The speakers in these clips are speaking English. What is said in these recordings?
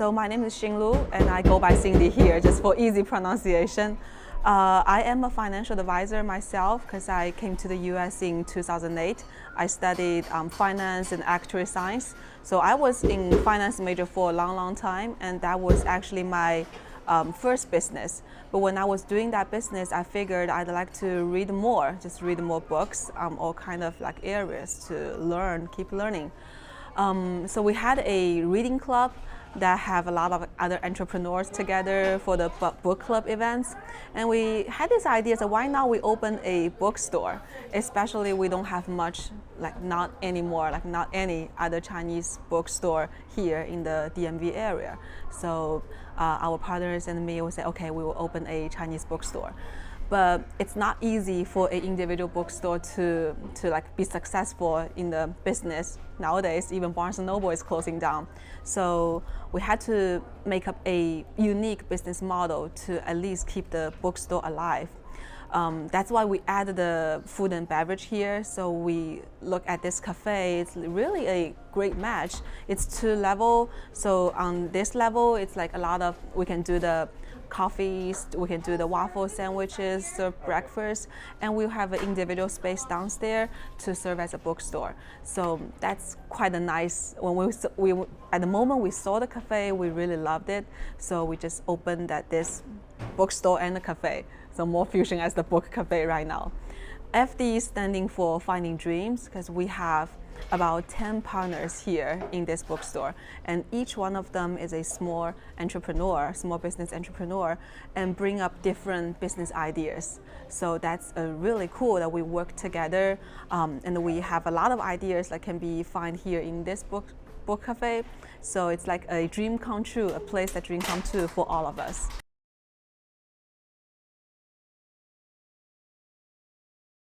So my name is Xin Lu, and I go by Cindy here, just for easy pronunciation. I am a financial advisor myself because I came to the US in 2008. I studied finance and actuary science. So I was in finance major for a long time, and that was actually my first business. But when I was doing that business, I figured I'd like to read more, just read more books, all kind of like areas to learn, keep learning. So we had a reading club that have a lot of other entrepreneurs together for the book club events. And we had this idea, so why not we open a bookstore? Especially we don't have much, not any other Chinese bookstore here in the DMV area. So our partners and me will say, okay, we will open a Chinese bookstore. But it's not easy for an individual bookstore to be successful in the business. Nowadays, even Barnes & Noble is closing down. So we had to make up a unique business model to at least keep the bookstore alive. That's why we added the food and beverage here. So we look at this cafe, it's really a great match. It's 2-level, so on this level, it's like a lot of, we can do the coffees, we can do the waffle sandwiches, serve breakfast, and we'll have an individual space downstairs to serve as a bookstore. So that's quite a nice, when we at the moment we saw the cafe, we really loved it. So we just opened this bookstore and a cafe. So more fusion as the book cafe right now. FD is standing for Finding Dreams because we have about 10 partners here in this bookstore, and each one of them is a small business entrepreneur, and bring up different business ideas. So that's really cool that we work together, and we have a lot of ideas that can be found here in this book cafe. So it's like a dream come true, a place that dream come true for all of us.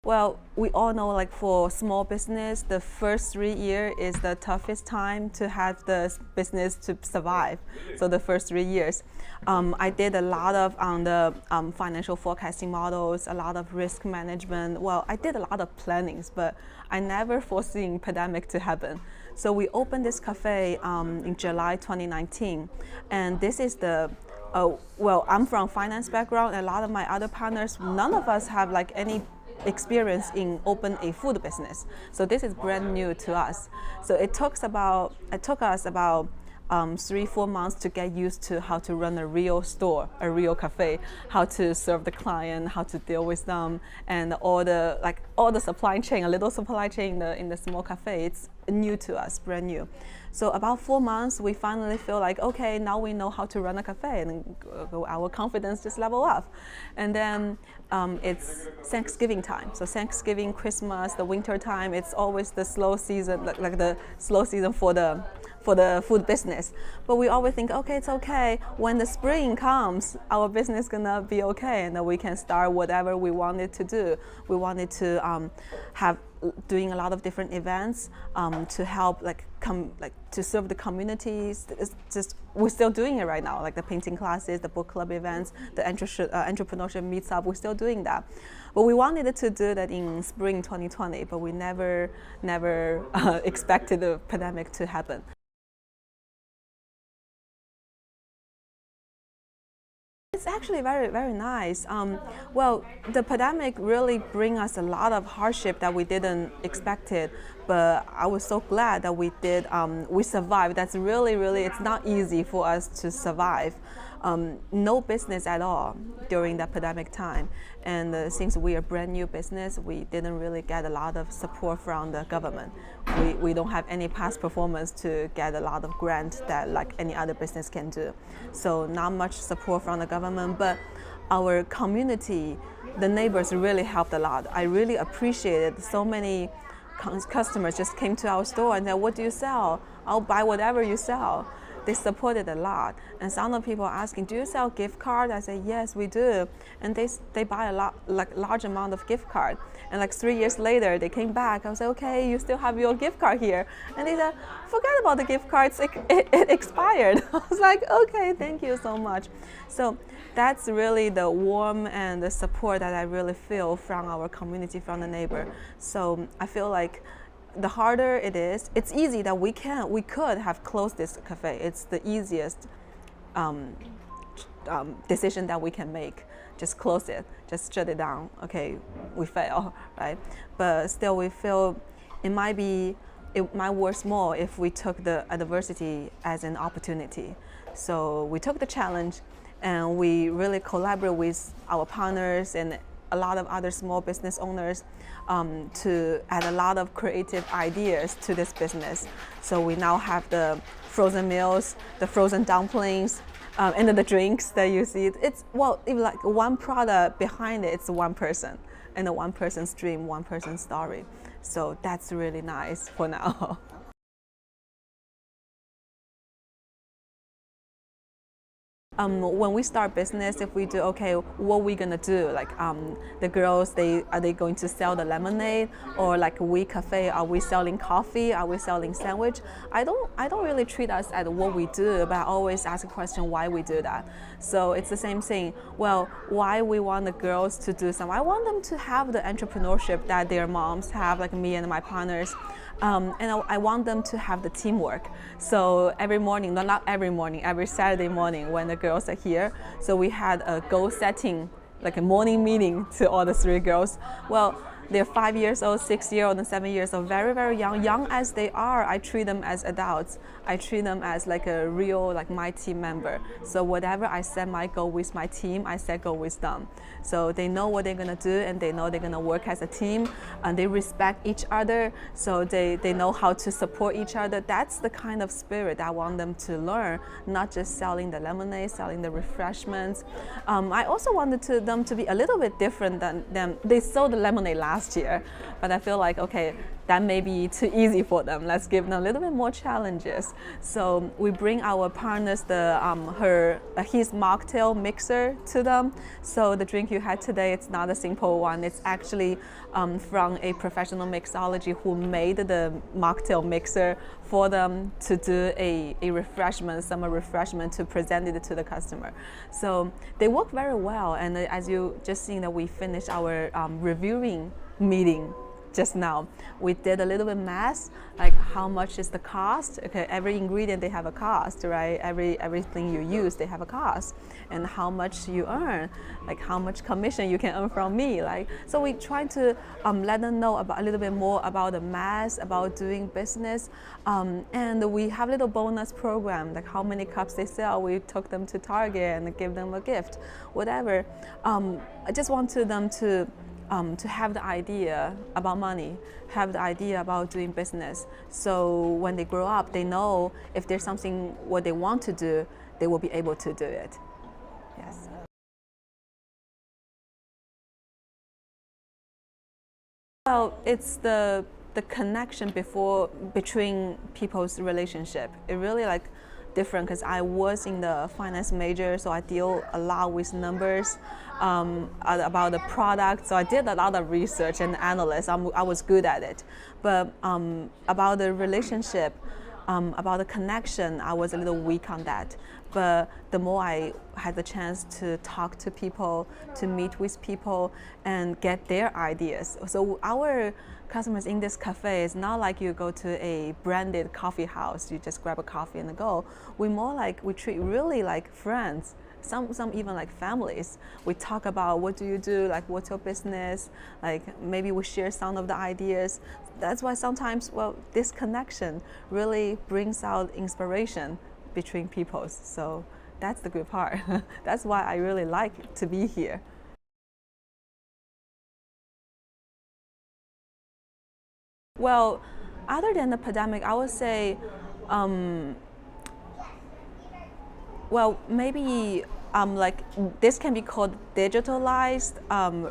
Well, we all know for small business, the first 3 years is the toughest time to have the business to survive. So the first 3 years. I did a lot of on the financial forecasting models, a lot of risk management. Well, I did a lot of plannings, but I never foreseen pandemic to happen. So we opened this cafe in July 2019. And this is well, I'm from finance background, and a lot of my other partners, none of us have any experience in open a food business. So this is brand new to us. So it took us about 3-4 months to get used to how to run a real store, a real cafe, how to serve the client, how to deal with them, and all the supply chain, a little supply chain in the small cafe. It's new to us, brand new. So about 4 months, we finally feel like, okay, now we know how to run a cafe, and our confidence just level up. And then it's Thanksgiving time. So Thanksgiving, Christmas, the winter time, it's always the slow season, like the slow season for the food business. But we always think, okay, it's okay. When the spring comes, our business gonna be okay, and then we can start whatever we wanted to do. We wanted to have doing a lot of different events to help to serve the communities. We're still doing it right now, like the painting classes, the book club events, the entrepreneurship meets up. We're still doing that. But we wanted to do that in spring 2020, but we never expected the pandemic to happen. It's actually very, very nice. Well, the pandemic really bring us a lot of hardship that we didn't expect it, but I was so glad that we survived. That's really, it's not easy for us to survive. No business at all during the pandemic time. And since we are a brand new business, we didn't really get a lot of support from the government. We don't have any past performance to get a lot of grant that like any other business can do. So not much support from the government, but our community, the neighbors really helped a lot. I really appreciated so many customers just came to our store and said, what do you sell? I'll buy whatever you sell. They supported a lot. And some of the people are asking, do you sell gift cards? I say, yes, we do. And they buy a lot, large amount of gift card. And 3 years later, they came back. I was like, okay, you still have your gift card here. And they said, forget about the gift cards, it expired. I was like, okay, thank you so much. So that's really the warmth and the support that I really feel from our community, from the neighbor. So I feel like the harder it is, it's easy that we could have closed this cafe. It's the easiest decision that we can make. Just close it, just shut it down. Okay, we fail, right? But still, we feel it might work more if we took the adversity as an opportunity. So we took the challenge, and we really collaborate with our partners and a lot of other small business owners to add a lot of creative ideas to this business. So we now have the frozen meals, the frozen dumplings, and then the drinks that you see. It's if like one product behind it, it's one person, and the one person's dream, one person's story. So that's really nice for now. When we start business, if we do, okay, what are we gonna do? Like the girls, are they going to sell the lemonade, or like we cafe, are we selling coffee? Are we selling sandwich? I don't really treat us as what we do, but I always ask a question why we do that. So it's the same thing. Well, why we want the girls to do something? I want them to have the entrepreneurship that their moms have, like me and my partners. And I want them to have the teamwork. So every morning, not every morning, every Saturday morning when the girls are here, so we had a goal setting, like a morning meeting to all the 3 girls. Well, they're 5 years old, 6 years old, and 7 years old, very, very young. Young as they are, I treat them as adults. I treat them as like a real, like my team member. So whatever I set my goal with my team, I set goal with them. So they know what they're gonna do, and they know they're gonna work as a team, and they respect each other. So they know how to support each other. That's the kind of spirit I want them to learn, not just selling the lemonade, selling the refreshments. I also wanted them to be a little bit different than them. They sold the lemonade last year, but I feel like, okay, that may be too easy for them. Let's give them a little bit more challenges. So we bring our partners his mocktail mixer to them. So the drink you had today, it's not a simple one. It's actually from a professional mixology who made the mocktail mixer for them to do a refreshment, summer refreshment, to present it to the customer. So they work very well. And as you just seen that we finished our reviewing meeting just now. We did a little bit math, like how much is the cost? Okay, every ingredient they have a cost, right? Everything you use, they have a cost, and how much you earn, like how much commission you can earn from me, like. So we try to let them know about a little bit more about the math, about doing business, and we have a little bonus program, like how many cups they sell. We took them to Target and give them a gift, whatever. I just wanted them to have the idea about money, have the idea about doing business. So when they grow up, they know if there's something what they want to do, they will be able to do it. Yes. Well, it's the connection between people's relationship. It really like different because I was in the finance major, so I deal a lot with numbers about the product. So I did a lot of research and analysis. I was good at it, but about the relationship, about the connection, I was a little weak on that. But the more I had the chance to talk to people, to meet with people, and get their ideas. So our customers in this cafe is not like you go to a branded coffee house, you just grab a coffee and go. We treat really like friends. Some even like families. We talk about what do you do, like what's your business, like maybe we share some of the ideas. That's why sometimes, well, this connection really brings out inspiration between people. So that's the good part. That's why I really like to be here. Well, other than the pandemic, I would say, well, maybe like this can be called digitalized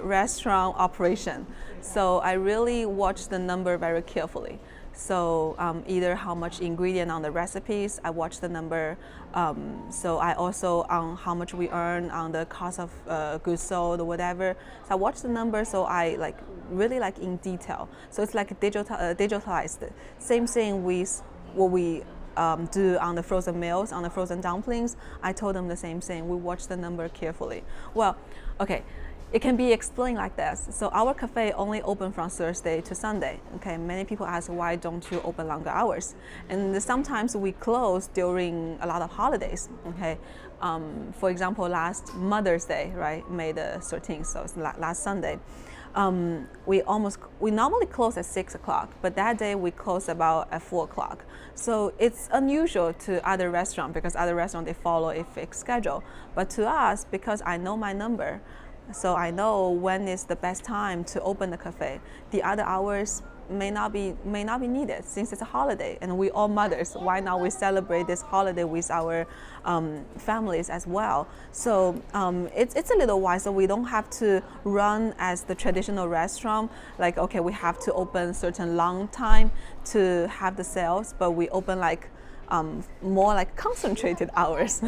restaurant operation. So I really watch the number very carefully. So either how much ingredient on the recipes, I watch the number. So I also on how much we earn on the cost of goods sold or whatever. So I watch the number. So I like really like in detail. So it's like digitalized. Same thing with what we do on the frozen meals, on the frozen dumplings. I told them the same thing. We watch the number carefully. Well, okay. it can be explained like this. So our cafe only open from Thursday to Sunday. Okay, many people ask why don't you open longer hours? And sometimes we close during a lot of holidays. Okay, for example, last Mother's Day, right, May the 13th, so it's last Sunday. We normally close at 6 o'clock, but that day we close about at 4 o'clock. So it's unusual to other restaurants because other restaurants they follow a fixed schedule. But to us, because I know my number, so I know when is the best time to open the cafe. The other hours may not be needed since it's a holiday and we all mothers. Why not we celebrate this holiday with our families as well? So it's a little while, so we don't have to run as the traditional restaurant. Like okay, we have to open certain long time to have the sales, but we open like more like concentrated hours.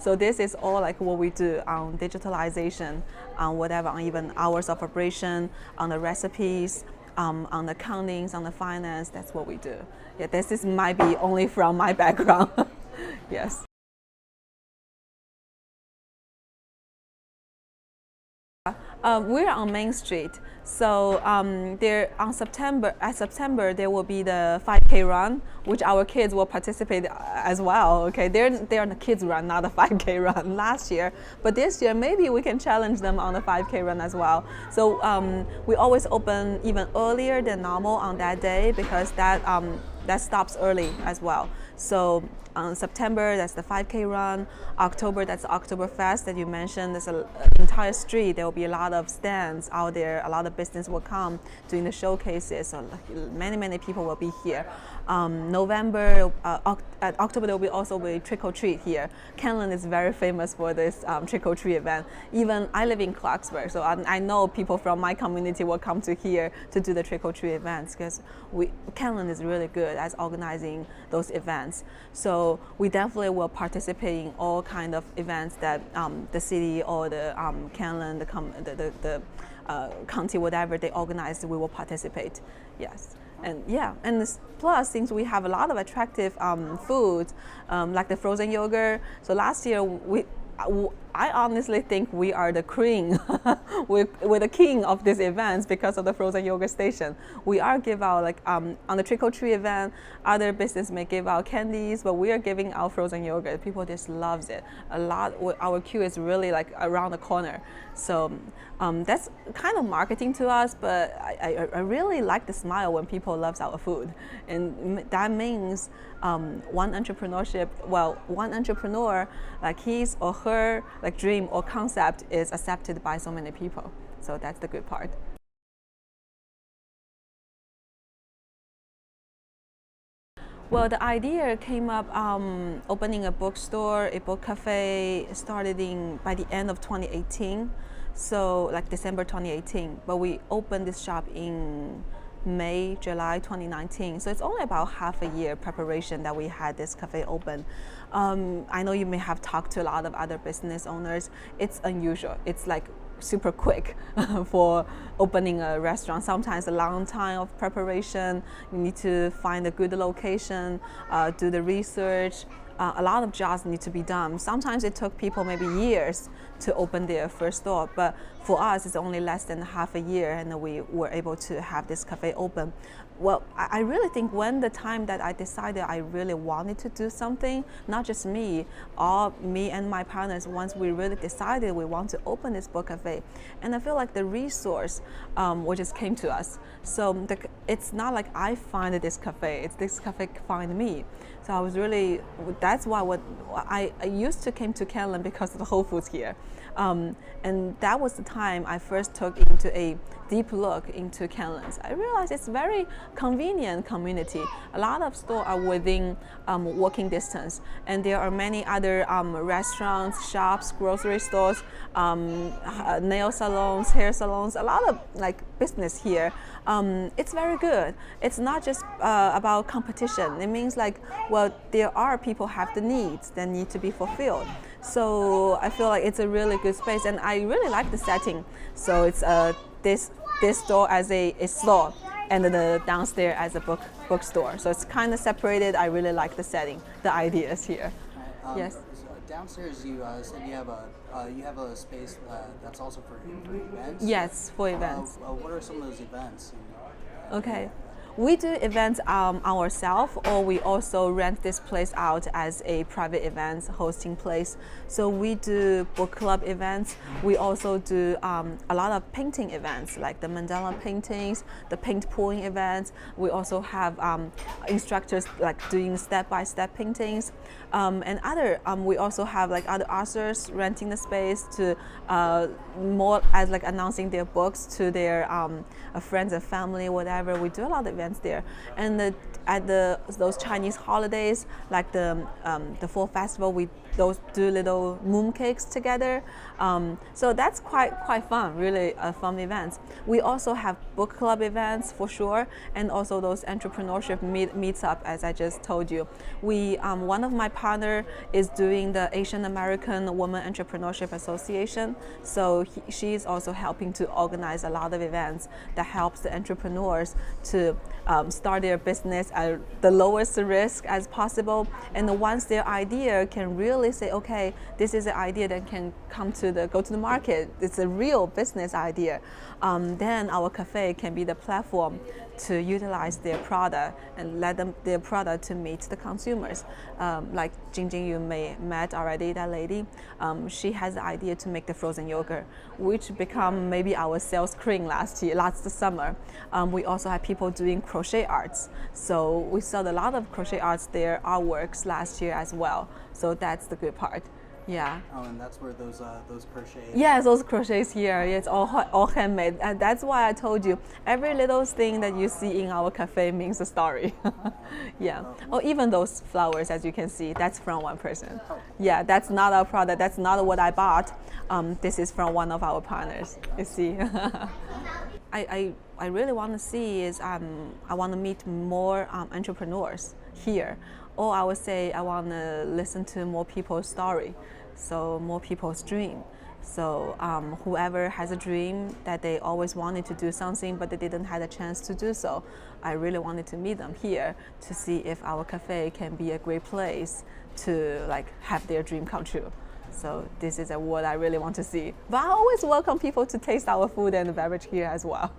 So this is all like what we do on digitalization, on whatever, on even hours of operation, on the recipes, on the accountings, on the finance. That's what we do. Yeah, this might be only from my background. Yes. We're on Main Street, so there on September there will be the 5K run, which our kids will participate as well. Okay, they're on the kids run, not the 5K run last year, but this year maybe we can challenge them on the 5K run as well. So we always open even earlier than normal on that day because that stops early as well. So September, that's the 5K run. October, that's the Oktoberfest that you mentioned. There's an entire street. There will be a lot of stands out there. A lot of business will come doing the showcases. So many people will be here. November, October, there will also be trick or treat here. Canlan is very famous for this trick or treat event. Even I live in Clarksburg, so I know people from my community will come to here to do the trick or treat events because Canlan is really good at organizing those events. So we definitely will participate in all kind of events that the city or the Canlan, the county, whatever they organize, we will participate. Yes. And yeah, and plus since we have a lot of attractive foods like the frozen yogurt. So last year I honestly think we are the queen, we're the king of these events because of the frozen yogurt station. We are give out like on the trick or treat event, other business may give out candies, but we are giving out frozen yogurt. People just loves it a lot. Our queue is really like around the corner. So that's kind of marketing to us, but I really like the smile when people loves our food, and that means one entrepreneur, like his or her like dream or concept is accepted by so many people. So that's the good part. Well, the idea came up opening a bookstore, a book cafe, started by the end of 2018. So like December 2018, but we opened this shop in July 2019. So it's only about half a year preparation that we had this cafe open. I know you may have talked to a lot of other business owners. It's unusual. It's like super quick for opening a restaurant. Sometimes a long time of preparation. You need to find a good location, do the research. A lot of jobs need to be done. Sometimes it took people maybe years to open their first store, but for us it's only less than half a year and we were able to have this cafe open. Well, I really think when the time that I decided I really wanted to do something, not just me, all me and my partners, once we really decided we want to open this book cafe, and I feel like the resource which just came to us. So it's not like I find this cafe, it's this cafe find me. So I was really, that's why I used to came to Canlan because of the Whole Foods here. And that was the time I first took into a deep look into Canlan's. I realized it's very convenient community. A lot of stores are within walking distance, and there are many other restaurants, shops, grocery stores, nail salons, hair salons, a lot of like business here. It's very good. It's not just about competition. It means like, well, there are people have the needs that need to be fulfilled. So I feel like it's a really good space, and I really like the setting. So it's this store as a store, and then the downstairs as a bookstore. So it's kind of separated. I really like the setting, the ideas here. Yes. downstairs you said you have a space that's also for events. Yes, for events. What are some of those events? Okay. We do events ourselves, or we also rent this place out as a private events hosting place. So we do book club events. We also do a lot of painting events, like the mandala paintings, the paint pouring events. We also have instructors like doing step-by-step paintings, and other. We also have like other authors renting the space to more as like announcing their books to their friends and family, whatever. We do a lot of events there, and at those Chinese holidays, like the fall festival, we do little moon cakes together. So that's quite fun, really fun events. We also have book club events for sure, and also those entrepreneurship meets up, as I just told you. We one of my partner is doing the Asian American Women Entrepreneurship Association, so she is also helping to organize a lot of events that helps the entrepreneurs to start their business at the lowest risk as possible, and once their idea can really say, okay, this is an idea that can go to the market, it's a real business idea, then our cafe can be the platform to utilize their product and let their product to meet the consumers. Like Jingjing, you may met already, that lady. She has the idea to make the frozen yogurt, which become maybe our sales cream last summer. We also have people doing crochet arts. So we sold a lot of crochet arts, their artworks last year as well. So that's the good part. Yeah. Oh, and that's where those crochets. Yes, those crochets here. It's all handmade, and that's why I told you every little thing that you see in our cafe means a story. Yeah. Or even those flowers, as you can see, that's from one person. Yeah, that's not our product. That's not what I bought. This is from one of our partners. You see. I really want to see is I want to meet more entrepreneurs here, or I would say I want to listen to more people's story, so more people's dream. So whoever has a dream that they always wanted to do something but they didn't have a chance to do so, I really wanted to meet them here to see if our cafe can be a great place to like have their dream come true. So this is what I really want to see. But I always welcome people to taste our food and beverage here as well.